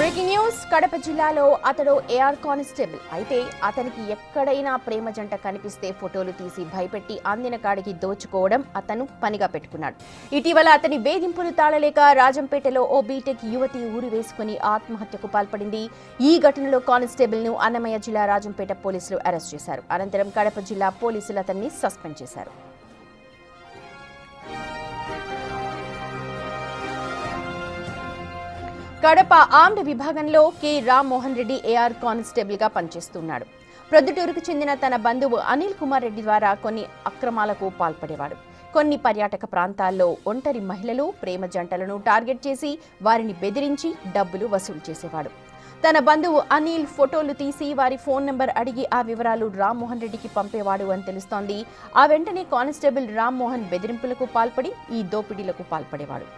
Breaking news Kadapa జిల్లాలో అతడు AR constable అయితే అతనికి ఎక్కడైనా ప్రేమ జంట కనిపిస్తే ఫోటోలు తీసి భయపెట్టి అందిన కాడికి దోచుకోవడం అతను పనిగా పెట్టుకున్నాడు. ఇటీవల అతని వేధింపులు తాళలేక రాజంపేటలో ఓ బీటెక్ యువతి ఊరి వేసుకుని ఆత్మహత్యకు పాల్పడింది. ఈ ఘటనలో కానిస్టేబుల్ ను అన్నమయ్య జిల్లా రాజంపేట పోలీసులు అరెస్ట్ చేశారు. అనంతరం కడప జిల్లా పోలీసులు అతన్ని సస్పెండ్ చేశారు. కడప ఆర్మ్డ్ విభాగంలో K Rammohan Reddy AR constable గా పనిచేస్తున్నాడు. ప్రొద్దుటూరుకు చెందిన తన బంధువు అనిల్ కుమార్ రెడ్డి ద్వారా కొన్ని అక్రమాలకు పాల్పడేవాడు. కొన్ని పర్యాటక ప్రాంతాల్లో ఒంటరి మహిళలు, ప్రేమ జంటలను టార్గెట్ చేసి వారిని బెదిరించి డబ్బులు వసూలు చేసేవాడు. తన బంధువు అనిల్ ఫోటోలు తీసి వారి ఫోన్ నెంబర్ అడిగి ఆ వివరాలు రామ్మోహన్ రెడ్డికి పంపేవాడు అని తెలుస్తోంది. ఆ వెంటనే కానిస్టేబుల్ రామ్మోహన్ బెదిరింపులకు పాల్పడి ఈ దోపిడీలకు పాల్పడేవాడు.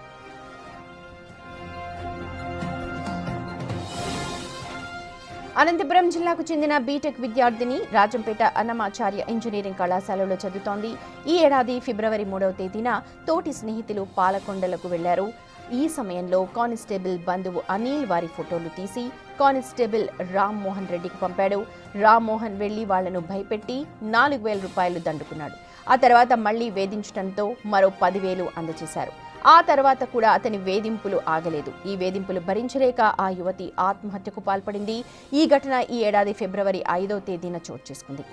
అనంతపురం జిల్లాకు చెందిన బీటెక్ విద్యార్థిని రాజంపేట అన్నమాచార్య ఇంజనీరింగ్ కళాశాలలో చదువుతోంది. ఈ ఏడాది ఫిబ్రవరి 3వ తేదీన తోటి స్నేహితులు పాలకొండలకు వెళ్లారు. ఈ సమయంలో కానిస్టేబుల్ బంధువు అనిల్ వారి ఫోటోలు తీసి కానిస్టేబుల్ రామ్మోహన్ రెడ్డికి పంపాడు. రామ్మోహన్ వెళ్లి వాళ్లను భయపెట్టి 4,000 రూపాయలు దండుకున్నాడు. ఆ తర్వాత మళ్లీ వేధించడంతో మరో 10,000 అందజేశారు. ఆ తర్వాత కూడా అతని వేధింపులు ఆగలేదు. ఈ వేధింపులు భరించలేక ఆ యువతి ఆత్మహత్యకు పాల్పడింది. ఈ ఘటన ఈ ఏడాది ఫిబ్రవరి 5వ తేదీన చోటు చేసుకుంది.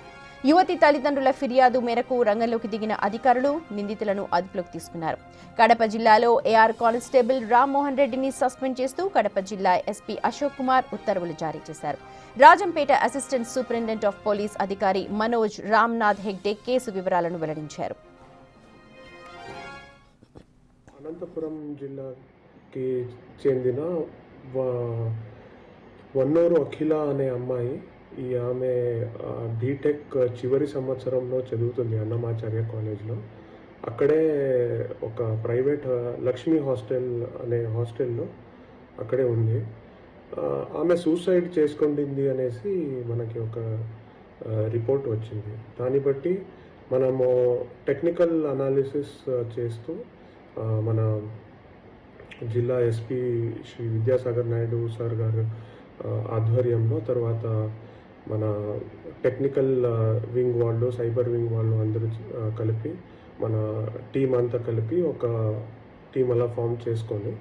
యువతి తల్లిదండ్రుల ఫిర్యాదు మేరకు రంగంలోకి దిగిన అధికారులు నిందితులను అదుపులోకి తీసుకున్నారు. కడప జిల్లాలో ఏఆర్ కానిస్టేబుల్ రామ్మోహన్ రెడ్డిని సస్పెండ్ చేస్తూ కడప జిల్లా ఎస్పీ అశోక్ కుమార్ ఉత్తర్వులు జారీ చేశారు. Rajampet assistant superintendent of police అధికారి మనోజ్ రామ్నాథ్ హెగ్డే కేసు వివరాలను వెల్లడించారు. అనంతపురం జిల్లాకి చెందిన వన్నూరు అఖిల అనే అమ్మాయి, ఆమె బీటెక్ చివరి సంవత్సరంలో చదువుతుంది అన్నమాచార్య కాలేజ్లో. అక్కడే ఒక ప్రైవేట్ లక్ష్మీ హాస్టల్ అనే హాస్టల్లో అక్కడే ఉంది. ఆమె సూసైడ్ చేసుకుంటుంది అనేసి మనకి ఒక రిపోర్ట్ వచ్చింది. దాన్ని బట్టి మనము టెక్నికల్ అనాలిసిస్ చేస్తూ మన జిల్లా ఎస్పీ శ్రీ విద్యాసాగర్ నాయుడు సార్ గారు ఆధ్వర్యంలో, తర్వాత మన టెక్నికల్ వింగ్ వాళ్ళు, సైబర్ వింగ్ వాళ్ళు అందరూ కలిపి మన టీం అంతా కలిపి ఒక టీం అలా ఫామ్ చేసుకొని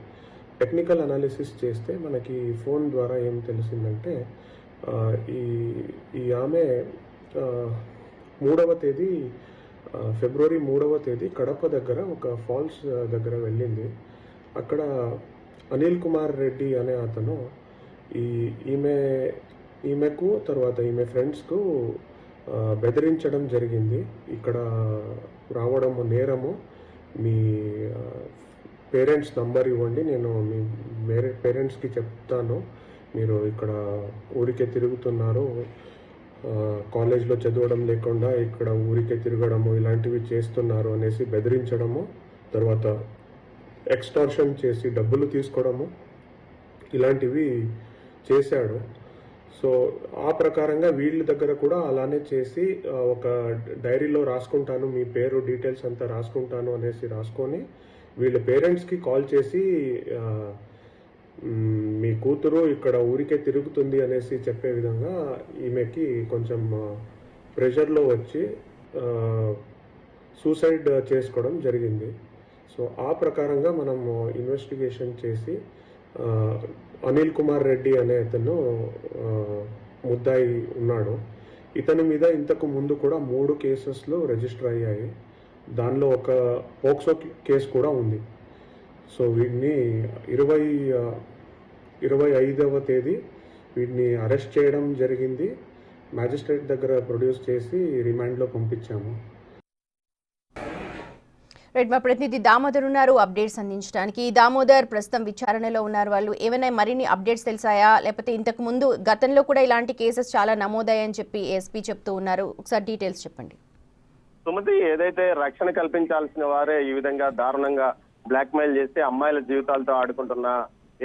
టెక్నికల్ అనాలిసిస్ చేస్తే మనకి ఫోన్ ద్వారా ఏం తెలిసిందంటే ఈ ఆమె 3వ తేదీ ఫిబ్రవరి 3వ తేదీ కడప దగ్గర ఒక ఫాల్స్ దగ్గర వెళ్ళింది. అక్కడ అనిల్ కుమార్ రెడ్డి అనే అతను ఈమెకు తర్వాత ఈమె ఫ్రెండ్స్కు బెదిరించడం జరిగింది. ఇక్కడ రావడం నేరము, మీ పేరెంట్స్ నంబర్ ఇవ్వండి, నేను మీ పేరెంట్స్కి చెప్తాను, మీరు ఇక్కడ ఊరికే తిరుగుతున్నారు, కాలేజ్లో చదవడం లేకుండా ఇక్కడ ఊరికే తిరగడము ఇలాంటివి చేస్తున్నారు అనేసి బెదిరించడము, తర్వాత ఎక్స్టార్షన్ చేసి డబ్బులు తీసుకోవడము ఇలాంటివి చేశాడు. సో ఆ ప్రకారంగా వీళ్ళ దగ్గర కూడా అలానే చేసి ఒక డైరీలో రాసుకుంటాను, మీ పేరు డీటెయిల్స్ అంతా రాసుకుంటాను అనేసి రాసుకొని వీళ్ళ పేరెంట్స్కి కాల్ చేసి మీ కూతురు ఇక్కడ ఊరికే తిరుగుతుంది అనేసి చెప్పే విధంగా ఈమెకి కొంచెం ప్రెషర్లో వచ్చి సూసైడ్ చేసుకోవడం జరిగింది. సో ఆ ప్రకారంగా మనం ఇన్వెస్టిగేషన్ చేసి అనిల్ కుమార్ రెడ్డి అనే అతను ముద్దాయి ఉన్నాడు. ఇతని మీద ఇంతకు ముందు కూడా 3 కేసెస్లు రిజిస్టర్ అయ్యాయి. దానిలో ఒక పోక్సో కేసు కూడా ఉంది. సో వీటిని 25వ తేదీ వీటిని అరెస్ట్ చేయడం జరిగింది. మ్యాజిస్ట్రేట్ దగ్గర ప్రొడ్యూస్ చేసి రిమాండ్లో పంపించాము. మా ప్రతినిధి దామోదర్ ఉన్నారు అప్డేట్స్ అందించడానికి. దామోదర్, ప్రస్తుతం విచారణలో ఉన్నారు వాళ్ళు, ఏమైనా మరిన్ని అప్డేట్స్ తెలిసాయా, లేకపోతే ఇంతకు ముందు గతంలో కూడా ఇలాంటి కేసెస్ చాలా నమోదయ్యని చెప్పి ఎస్పీ చెప్తూ ఉన్నారు, ఒకసారి డీటెయిల్స్ చెప్పండి. సుమతి, ఏదైతే రక్షణ కల్పించాల్సిన వారే ఈ విధంగా దారుణంగా బ్లాక్మెయిల్ చేసి అమ్మాయిల జీవితాలతో ఆడుకుంటున్న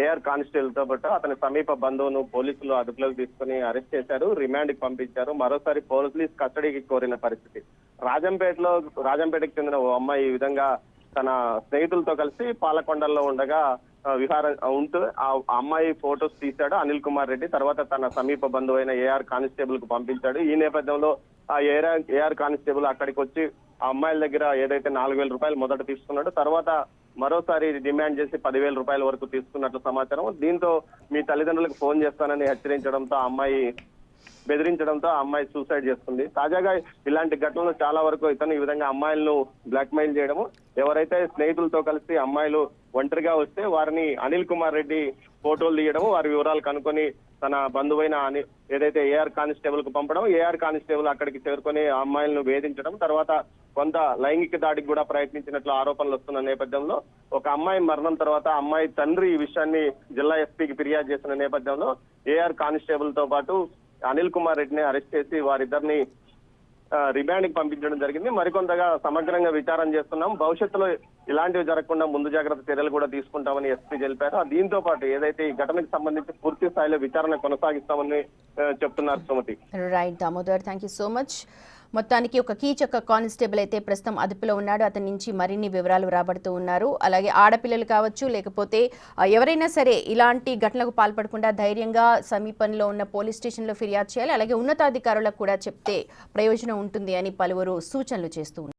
ఏఆర్ కానిస్టేబుల్ తో పాటు అతని సమీప బంధువును పోలీసులు అదుపులోకి తీసుకుని అరెస్ట్ చేశారు, రిమాండ్ కి పంపించారు. మరోసారి పోలీస్ కస్టడీకి కోరిన పరిస్థితి. రాజంపేటకు చెందిన ఓ అమ్మాయి ఈ విధంగా తన స్నేహితులతో కలిసి పాలకొండల్లో ఉండగా విహారం ఉంటూ ఆ అమ్మాయి ఫొటోస్ తీశాడు అనిల్ కుమార్ రెడ్డి. తర్వాత తన సమీప బంధువు అయిన ఏఆర్ కానిస్టేబుల్ కు పంపించాడు. ఈ నేపథ్యంలో ఆ ఏఆర్ కానిస్టేబుల్ అక్కడికి వచ్చి ఆ అమ్మాయిల దగ్గర ఏదైతే 4,000 రూపాయలు మొదట తీసుకున్నాడు, తర్వాత మరోసారి డిమాండ్ చేసి 10,000 రూపాయల వరకు తీసుకున్నట్లు సమాచారం. దీంతో మీ తల్లిదండ్రులకు ఫోన్ చేస్తానని హెచ్చరించడంతో అమ్మాయి బెదిరించడంతో ఆ అమ్మాయి సూసైడ్ చేసుకుంది. తాజాగా ఇలాంటి ఘటనలు చాలా వరకు ఇతను ఈ విధంగా అమ్మాయిలను బ్లాక్ మెయిల్ చేయడము, ఎవరైతే స్నేహితులతో కలిసి అమ్మాయిలు ఒంటరిగా వస్తే వారిని అనిల్ కుమార్ రెడ్డి ఫోటోలు తీయడము, వారి వివరాలు కనుక్కొని తన బంధువైన ఏదైతే ఏఆర్ కానిస్టేబుల్ కు పంపడం, ఏఆర్ కానిస్టేబుల్ అక్కడికి చేరుకొని ఆ అమ్మాయిలను వేధించడం, తర్వాత కొంత లైంగిక దాడికి కూడా ప్రయత్నించినట్లు ఆరోపణలు వస్తున్న నేపథ్యంలో ఒక అమ్మాయి మరణం తర్వాత అమ్మాయి తండ్రి ఈ విషయాన్ని జిల్లా ఎస్పీకి ఫిర్యాదు చేసిన నేపథ్యంలో ఏఆర్ కానిస్టేబుల్ తో పాటు అనిల్ కుమార్ రెడ్డిని అరెస్ట్ చేసి వారిద్దరిని రిమాండ్ కి పంపించడం జరిగింది. మరికొంతగా సమగ్రంగా విచారణ చేస్తున్నాం. భవిష్యత్తులో ఇలాంటివి జరగకుండా ముందు జాగ్రత్త చర్యలు కూడా తీసుకుంటామని ఎస్పీ తెలిపారు. దీంతో పాటు ఏదైతే ఈ ఘటనకు సంబంధించి పూర్తి స్థాయిలో విచారణ కొనసాగిస్తామని చెప్తున్నారు Sumathi. Right Damodar, thank you so much. మొత్తానికి ఒక కీచక కానిస్టేబుల్ అయితే ప్రస్తుతం అదుపులో ఉన్నాడు. అతని నుంచి మరిన్ని వివరాలు రాబడుతూ ఉన్నారు. అలాగే ఆడపిల్లలు కావచ్చు, లేకపోతే ఎవరైనా సరే ఇలాంటి ఘటనలకు పాల్పడకుండా ధైర్యంగా సమీపంలో ఉన్న పోలీస్ స్టేషన్లో ఫిర్యాదు చేయాలి. అలాగే ఉన్నతాధికారులకు కూడా చెప్తే ప్రయోజనం ఉంటుంది అని పలువురు సూచనలు చేస్తూ ఉన్నారు.